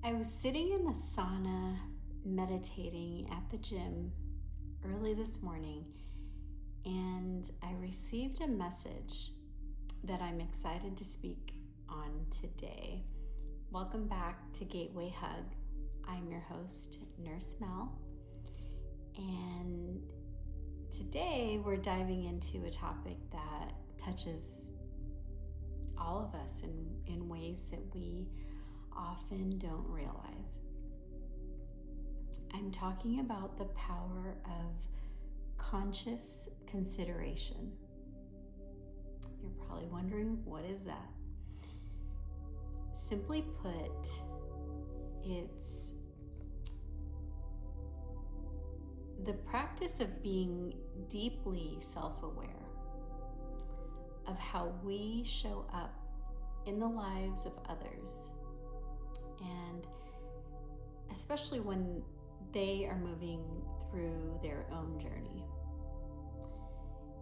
I was sitting in the sauna meditating at the gym early this morning, and I received a message that I'm excited to speak on today. Welcome back to Gateway Hug. I'm your host, Nurse Mel, and today we're diving into a topic that touches all of us in ways that we often don't realize. I'm talking about the power of conscious consideration. You're probably wondering, what is that? Simply put, it's the practice of being deeply self-aware of how we show up in the lives of others, and especially when they are moving through their own journey.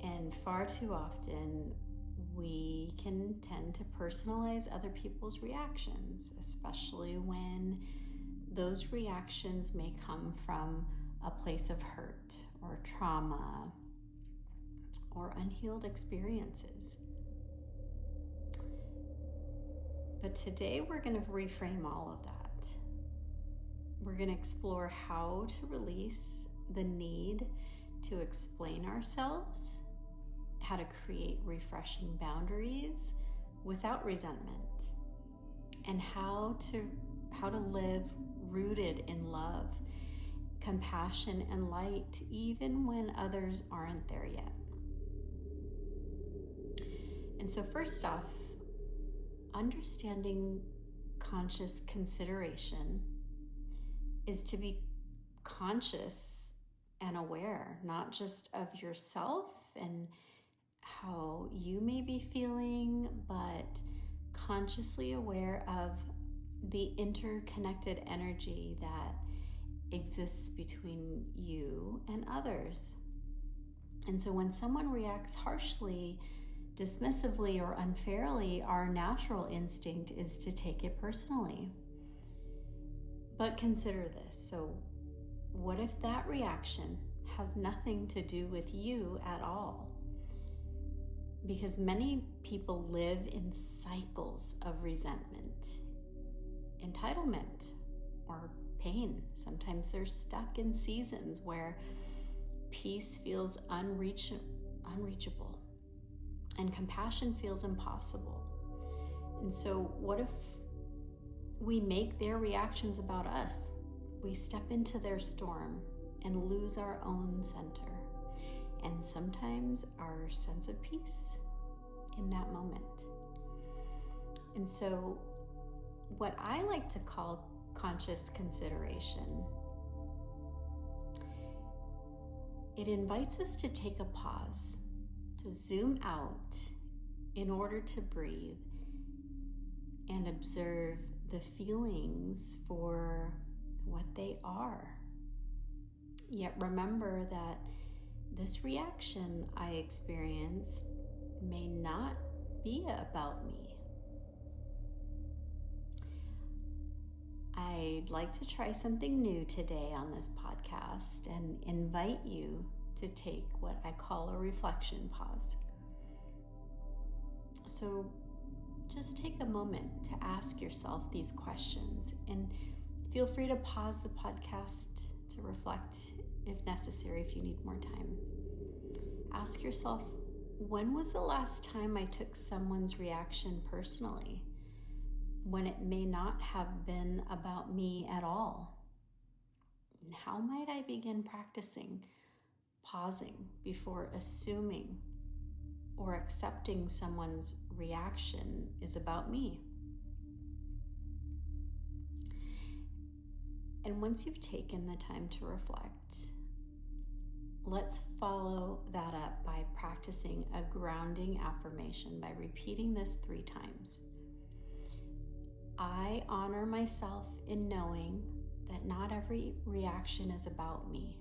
And far too often, we can tend to personalize other people's reactions, especially when those reactions may come from a place of hurt or trauma or unhealed experiences. But today we're going to reframe all of that. We're going to explore how to release the need to explain ourselves, how to create refreshing boundaries without resentment, and how to live rooted in love, compassion, and light, even when others aren't there yet. And so first off, understanding conscious consideration is to be conscious and aware, not just of yourself and how you may be feeling, but consciously aware of the interconnected energy that exists between you and others. And so when someone reacts harshly, dismissively, or unfairly, our natural instinct is to take it personally. But consider this. So what if that reaction has nothing to do with you at all? Because many people live in cycles of resentment, entitlement, or pain. Sometimes they're stuck in seasons where peace feels unreachable and compassion feels impossible. And so what if we make their reactions about us? We step into their storm and lose our own center, and sometimes our sense of peace in that moment. And so what I like to call conscious consideration, it invites us to take a pause, to zoom out in order to breathe and observe the feelings for what they are. Yet remember that this reaction I experienced may not be about me. I'd like to try something new today on this podcast and invite you to take what I call a reflection pause. So just take a moment to ask yourself these questions, and feel free to pause the podcast to reflect if necessary, if you need more time. Ask yourself, when was the last time I took someone's reaction personally, when it may not have been about me at all? And how might I begin practicing pausing before assuming or accepting someone's reaction is about me? And once you've taken the time to reflect, let's follow that up by practicing a grounding affirmation by repeating this 3 times. I honor myself in knowing that not every reaction is about me.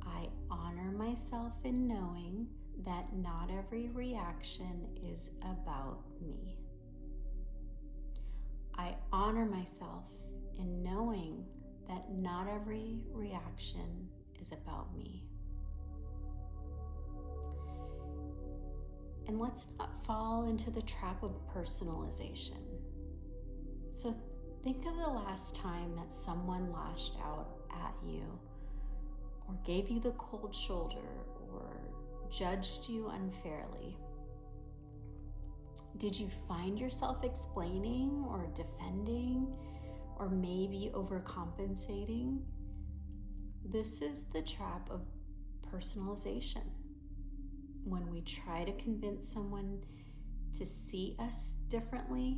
I honor myself in knowing that not every reaction is about me. I honor myself in knowing that not every reaction is about me. And let's not fall into the trap of personalization. So think of the last time that someone lashed out at you, or gave you the cold shoulder, or judged you unfairly. Did you find yourself explaining or defending, or maybe overcompensating? This is the trap of personalization. When we try to convince someone to see us differently,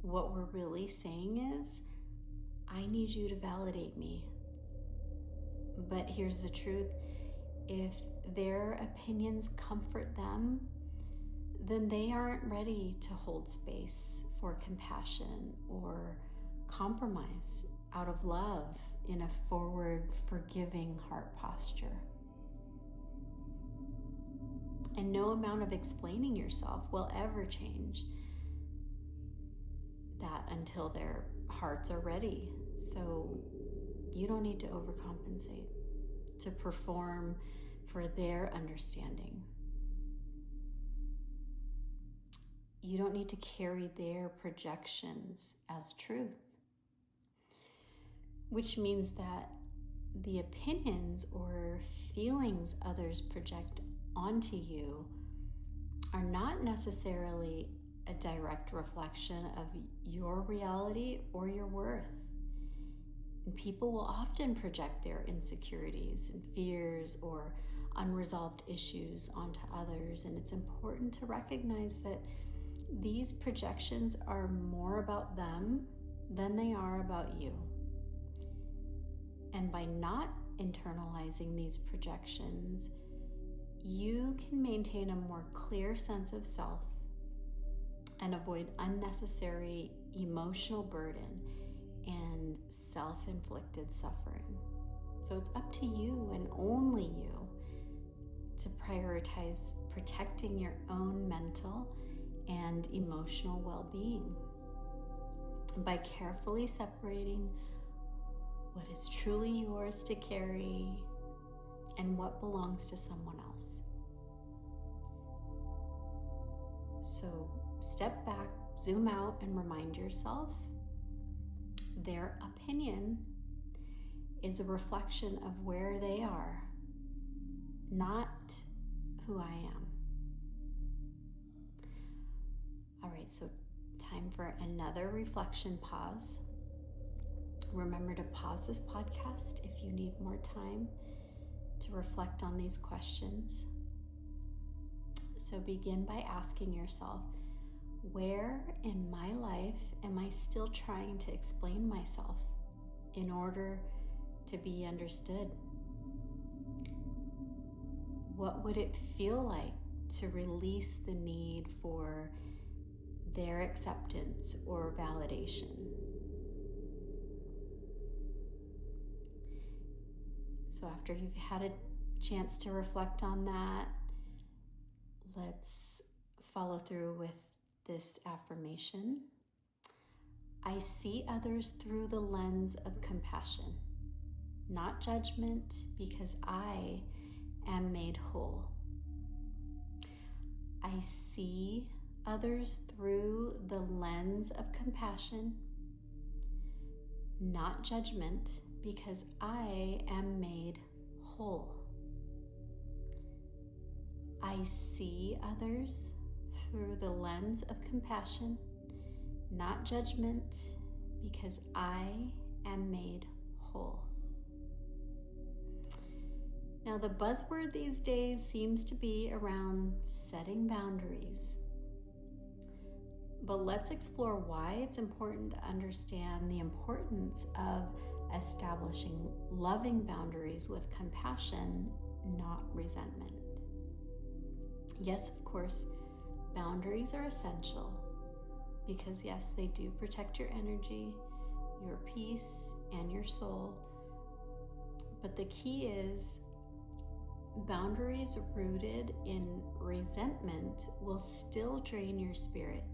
what we're really saying is, I need you to validate me. But here's the truth. If their opinions comfort them, then they aren't ready to hold space for compassion or compromise out of love in a forward, forgiving heart posture. And no amount of explaining yourself will ever change that until their hearts are ready. So you don't need to overcompensate to perform for their understanding. You don't need to carry their projections as truth, which means that the opinions or feelings others project onto you are not necessarily a direct reflection of your reality or your worth. And people will often project their insecurities and fears or unresolved issues onto others, and it's important to recognize that these projections are more about them than they are about you. And by not internalizing these projections, you can maintain a more clear sense of self and avoid unnecessary emotional burden and self-inflicted suffering. So it's up to you and only you to prioritize protecting your own mental and emotional well-being by carefully separating what is truly yours to carry and what belongs to someone else. So step back, zoom out, and remind yourself their opinion is a reflection of where they are, not who I am. All right, so time for another reflection pause. Remember to pause this podcast if you need more time to reflect on these questions. So begin by asking yourself, where in my life am I still trying to explain myself in order to be understood? What would it feel like to release the need for their acceptance or validation? So after you've had a chance to reflect on that, let's follow through with this affirmation. I see others through the lens of compassion, not judgment, because I am made whole. I see others through the lens of compassion, not judgment, because I am made whole. I see others through the lens of compassion, not judgment, because I am made whole. Now, the buzzword these days seems to be around setting boundaries. But let's explore why it's important to understand the importance of establishing loving boundaries with compassion, not resentment. Yes, of course, boundaries are essential because, yes, they do protect your energy, your peace, and your soul. But the key is boundaries rooted in resentment will still drain your spirit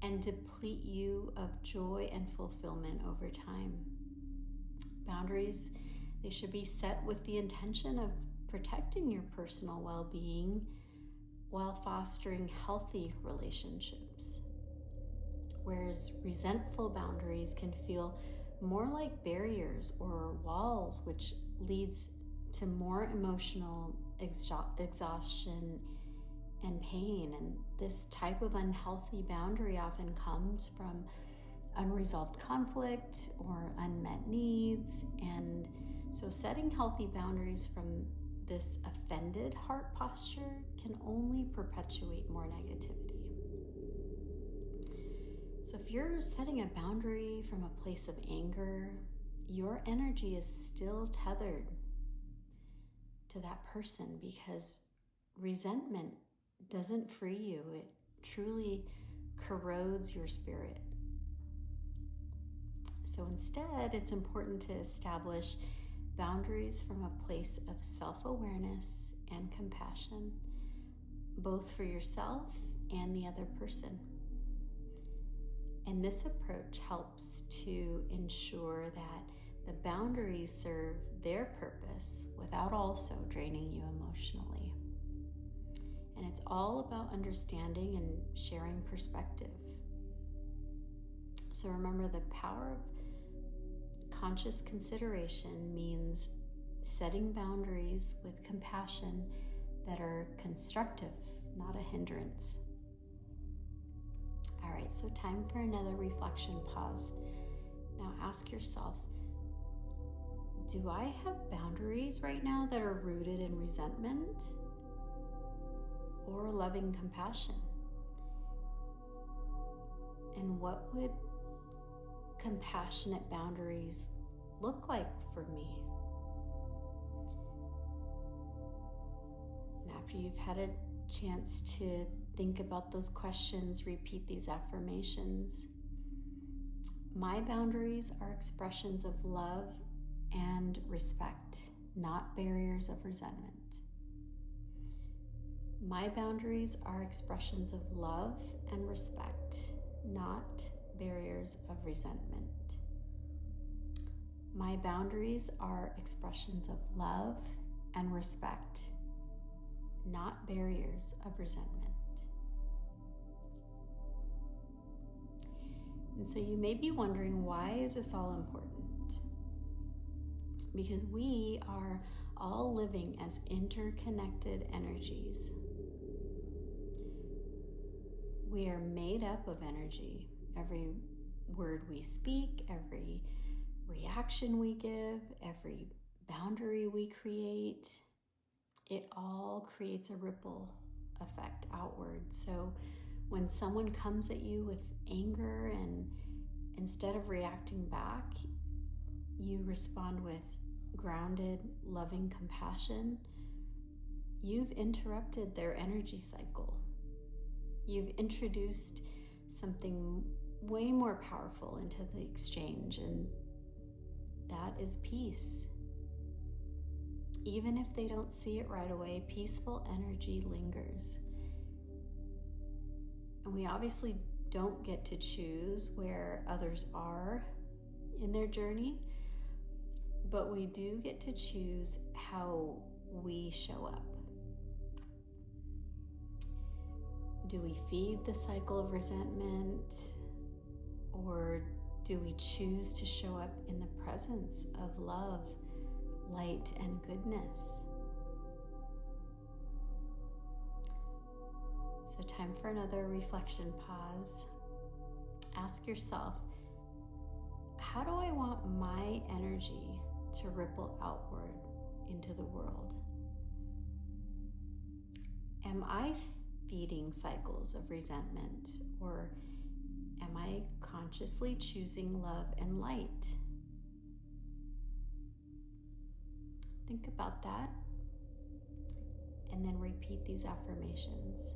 and deplete you of joy and fulfillment over time. Boundaries, they should be set with the intention of protecting your personal well-being while fostering healthy relationships. Whereas resentful boundaries can feel more like barriers or walls, which leads to more emotional exhaustion and pain. And this type of unhealthy boundary often comes from unresolved conflict or unmet needs. And so setting healthy boundaries from this offended heart posture can only perpetuate more negativity. So if you're setting a boundary from a place of anger, your energy is still tethered to that person, because resentment doesn't free you. It truly corrodes your spirit. So instead, it's important to establish boundaries from a place of self-awareness and compassion, both for yourself and the other person. And this approach helps to ensure that the boundaries serve their purpose without also draining you emotionally. And it's all about understanding and sharing perspective. So remember, the power of conscious consideration means setting boundaries with compassion that are constructive, not a hindrance. All right, so time for another reflection pause. Now ask yourself, do I have boundaries right now that are rooted in resentment or loving compassion? And what would compassionate boundaries look like for me? And after you've had a chance to think about those questions, repeat these affirmations. My boundaries are expressions of love and respect, not barriers of resentment. My boundaries are expressions of love and respect, not barriers of resentment. My boundaries are expressions of love and respect, not barriers of resentment. And so you may be wondering, why is this all important? Because we are all living as interconnected energies. We are made up of energy. Every word we speak, every reaction we give, every boundary we create, it all creates a ripple effect outward. So when someone comes at you with anger, and instead of reacting back, you respond with grounded, loving compassion, you've interrupted their energy cycle. You've introduced something way more powerful into the exchange, and that is peace. Even if they don't see it right away, peaceful energy lingers. And we obviously don't get to choose where others are in their journey, but we do get to choose how we show up. Do we feed the cycle of resentment, or do we choose to show up in the presence of love, light, and goodness? So time for another reflection pause. Ask yourself, how do I want my energy to ripple outward into the world? Am I feeding cycles of resentment, or am I consciously choosing love and light? Think about that, and then repeat these affirmations.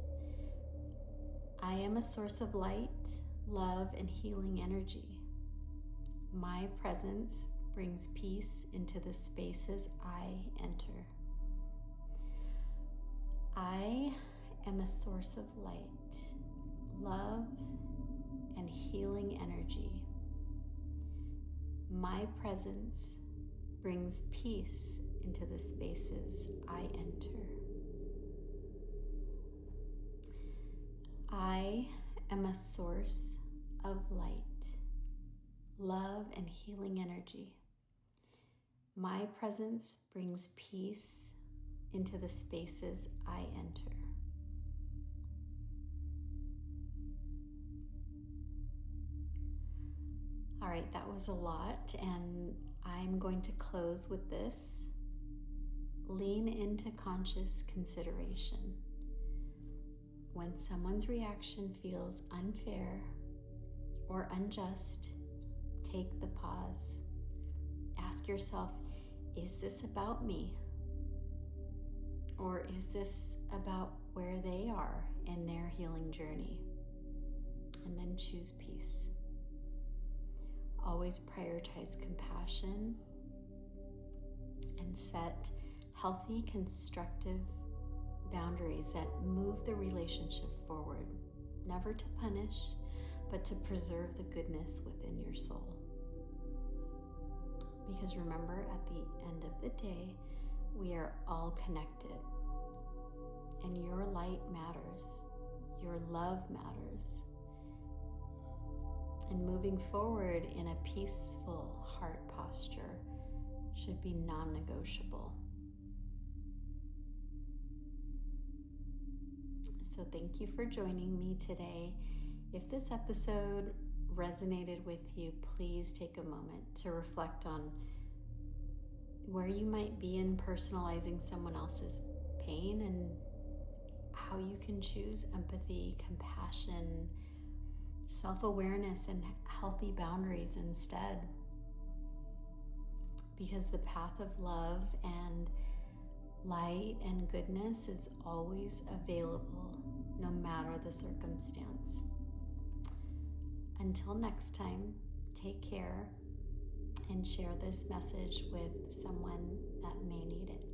I am a source of light, love, and healing energy. My presence brings peace into the spaces I enter. I am a source of light, love, healing energy. My presence brings peace into the spaces I enter. I am a source of light, love, and healing energy. My presence brings peace into the spaces I enter. All right, that was a lot, and I'm going to close with this. Lean into conscious consideration. When someone's reaction feels unfair or unjust, take the pause. Ask yourself, is this about me? Or is this about where they are in their healing journey? And then choose peace. Always prioritize compassion and set healthy, constructive boundaries that move the relationship forward. Never to punish, but to preserve the goodness within your soul. Because remember, at the end of the day, we are all connected. And your light matters. Your love matters. And moving forward in a peaceful heart posture should be non-negotiable. So thank you for joining me today. If this episode resonated with you, please take a moment to reflect on where you might be in personalizing someone else's pain and how you can choose empathy, compassion, self-awareness, and healthy boundaries instead. Because the path of love and light and goodness is always available, no matter the circumstance. Until next time, take care and share this message with someone that may need it.